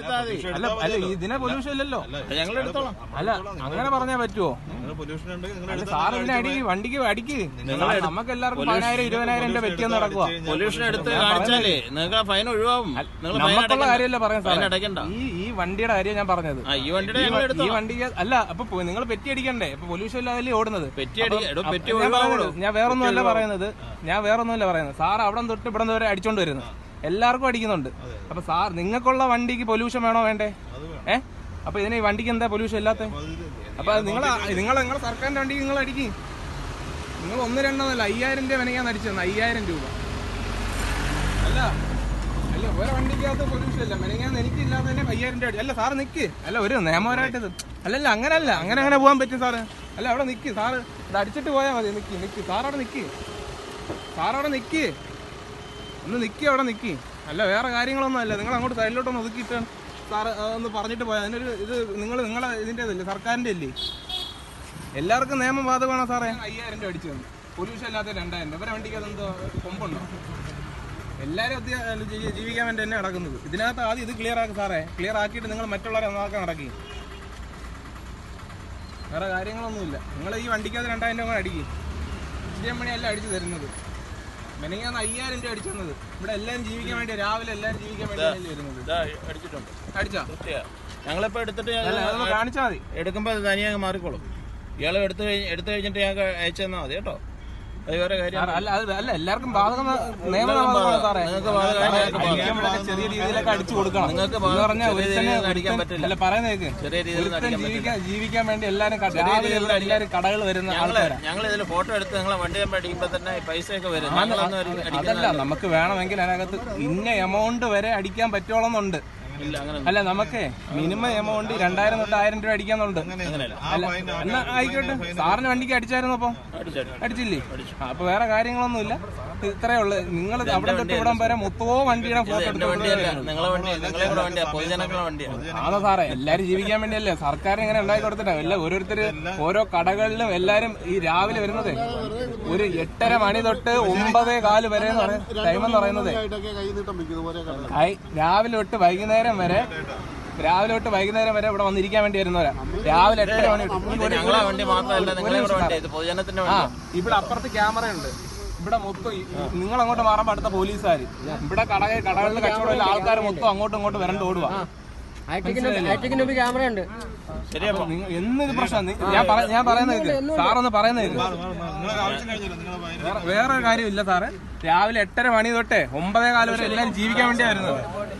എടുത്താൽ മതി. അല്ല ഇതിനെ പൊല്യൂഷൻ ഇല്ലല്ലോ, ഞങ്ങൾ എടുത്തോളാം. അല്ല അങ്ങനെ പറഞ്ഞാൽ പറ്റുമോ? സാർ ഇതിനെ അടിക്ക്, വണ്ടിക്ക് അടിക്ക്. നമുക്ക് എല്ലാവർക്കും 10,000 20,000 എന്റെ വ്യക്തിയെന്ന് നടക്കുക. പൊല്യൂഷൻ എടുത്ത് കാണിച്ചാലേ നിങ്ങൾക്ക് ഫൈൻ ഒഴിവാകും. നമുക്കുള്ള കാര്യമല്ല പറയാൻ സാർ, അടയ്ക്കണ്ട. ഈ വണ്ടിയുടെ കാര്യം ഞാൻ പറഞ്ഞത്. ഈ വണ്ടിക്ക് അല്ല, അപ്പൊ നിങ്ങൾ പെറ്റി അടിക്കണ്ടേ? ഇപ്പൊ പൊല്യൂഷൻ ഇല്ലാതെ ഓടുന്നത്. ഞാൻ വേറൊന്നുമല്ല പറയുന്നത്. സാർ അവിടെ തൊട്ട് ഇവിടെ വരെ അടിച്ചോണ്ട് വരുന്നത്, എല്ലാവർക്കും അടിക്കുന്നുണ്ട്. അപ്പൊ സാർ നിങ്ങൾക്കുള്ള വണ്ടിക്ക് പൊല്യൂഷൻ വേണോ വേണ്ടേ? അപ്പൊ ഇതിന് ഈ വണ്ടിക്ക് എന്താ പൊല്യൂഷൻ ഇല്ലാത്ത? അപ്പൊ നിങ്ങളെ സർക്കാരിന്റെ വണ്ടിക്ക് നിങ്ങൾ അടിക്കും. നിങ്ങൾ 1-2 5,000 രൂപ മെനങ്ങാൻ അടിച്ചത്. 5,000 രൂപ അല്ല ഒരു വണ്ടിക്കകത്ത് പൊല്യൂഷൻ ഇല്ല. മെനങ്ങാൻ എനിക്കില്ലാതെ തന്നെ 5,000 രൂപ. അല്ല സാറ് നിക്ക്. അല്ല ഒരു നിയമപരമായിട്ടത് അല്ലല്ല, അങ്ങനെ പോകാൻ പറ്റും സാറ്. അല്ല അവിടെ നിക്ക് സാറ്, ഇത് അടിച്ചിട്ട് പോയാൽ മതി. നിക്ക് സാറവിടെ നിക്ക്, ഒന്ന് നിക്ക്, അവിടെ നിക്ക്. അല്ല വേറെ കാര്യങ്ങളൊന്നും അല്ല. നിങ്ങൾ അങ്ങോട്ട് സൈഡിലോട്ടൊന്ന് ഒതുക്കിയിട്ട് സാറ് ഒന്ന് പറഞ്ഞിട്ട് പോയാൽ അതിനൊരു ഇത് നിങ്ങളെ ഇതിൻ്റെ ഇതല്ലേ, സർക്കാരിൻ്റെ അല്ലേ? എല്ലാവർക്കും നിയമം ബാധകമാണോ സാറേ? 5,000 രൂപ അടിച്ചു തന്നു, പൊല്യൂഷൻ ഇല്ലാത്ത 2,000 രൂപ. ഇവരെ വണ്ടിക്ക് അതെന്തോ കൊമ്പുണ്ടോ? എല്ലാവരും ജീവിക്കാൻ വേണ്ടി തന്നെ നടക്കുന്നത്. ഇതിനകത്ത് ആദ്യം ഇത് ക്ലിയർ ആക്കി സാറേ. ക്ലിയർ ആക്കിയിട്ട് നിങ്ങൾ മറ്റുള്ളവരെ നന്നാക്കാൻ നടക്കി. വേറെ കാര്യങ്ങളൊന്നുമില്ല. നിങ്ങൾ ഈ വണ്ടിക്കകത്ത് 2,000 രൂപ അടിക്കും. ഇഷ്ടം പണിയല്ല അടിച്ചു തരുന്നത്. മെനങ്ങാന്ന് 5,000 രൂപ അടിച്ചു തന്നത്. ഇവിടെ എല്ലാവരും ജീവിക്കാൻ വേണ്ടി, രാവിലെ എല്ലാവരും ജീവിക്കാൻ വേണ്ടി വരുന്നത്. അടിച്ചാ ഞങ്ങളിപ്പോ എടുത്തിട്ട് കാണിച്ചാൽ മതി. എടുക്കുമ്പോ തനിയെ മാറിക്കോളും. ഇയാളെ എടുത്തു കഴിഞ്ഞിട്ട് ഞങ്ങൾക്ക് അയച്ചു തന്നാൽ മതി കേട്ടോ. അത് വേറെ കാര്യം അല്ല, എല്ലാവർക്കും ബാധകം നിയമമാണ് സാറേ. ചെറിയ രീതിയിലൊക്കെ അടിച്ചു കൊടുക്കണം. നിങ്ങൾക്ക് അടിക്കാൻ പറ്റില്ല. അല്ല പറയുന്നേക്ക്, ചെറിയ രീതിയിൽ ജീവിക്കാൻ വേണ്ടി എല്ലാരും കടകൾ വരുന്ന ആൾക്കാരാണ്. ഞങ്ങൾ ഇതിൽ ഫോട്ടോ എടുത്ത് നിങ്ങളെ വണ്ടി അടിക്കുമ്പോ തന്നെ പൈസയൊക്കെ വരും. അതല്ല, നമുക്ക് വേണമെങ്കിൽ അതിനകത്ത് ഇന്ന എമൗണ്ട് വരെ അടിക്കാൻ പറ്റുള്ളൂന്നുണ്ട്. അല്ല നമുക്ക് മിനിമം എമൗണ്ട് 2,000 തൊട്ട് 1,000 രൂപ അടിക്കാന്നുണ്ട്. എന്നാ ആയിക്കോട്ടെ. സാറിന് വണ്ടിക്ക് അടിച്ചായിരുന്നു? അപ്പൊ അടിച്ചില്ലേ? അപ്പൊ വേറെ കാര്യങ്ങളൊന്നുമില്ല, ഇത്രയേ ഉള്ളു. നിങ്ങൾ അവിടെ തൊട്ട് ഇവിടം വരെ മൊത്തമോ വണ്ടിയുടെ ഫോട്ടോ ആണോ സാറേ? എല്ലാരും ജീവിക്കാൻ വേണ്ടിയല്ലേ സർക്കാർ ഇങ്ങനെ ഉണ്ടാക്കി കൊടുത്തിട്ടാ. ഓരോരുത്തര് ഓരോ കടകളിലും എല്ലാരും ഈ രാവിലെ വരുന്നത് ഒരു 8:30 മണി തൊട്ട് 9:15 വരെ ടൈം എന്ന് പറയുന്നത്. രാവിലെ തൊട്ട് വൈകുന്നേരം വരെ ഇവിടെ വന്നിരിക്കാൻ വേണ്ടി വരുന്നവരാ. രാവിലെ 8:30 മണി ഇവിടെ അപ്പുറത്ത് ക്യാമറ ഉണ്ട്. ഇവിടെ മൊത്തം നിങ്ങൾ അങ്ങോട്ട് മാറുമ്പോ അടുത്ത പോലീസുകാര്. ഇവിടെ കടകളിൽ കച്ചവടം ആൾക്കാർ മൊത്തം അങ്ങോട്ടും ഇങ്ങോട്ടും വരണ്ട് ഓടുക. ക്യാമറ ഉണ്ട്. എന്നൊരു പ്രശ്നം ഞാൻ പറയുന്നത് സാറൊന്ന് പറയുന്നത്. വേറെ കാര്യമില്ല സാറേ. രാവിലെ 8:30 മണി തൊട്ടേ 9:15 വരെ എല്ലാവരും ജീവിക്കാൻ വേണ്ടിയാ വരുന്നത്.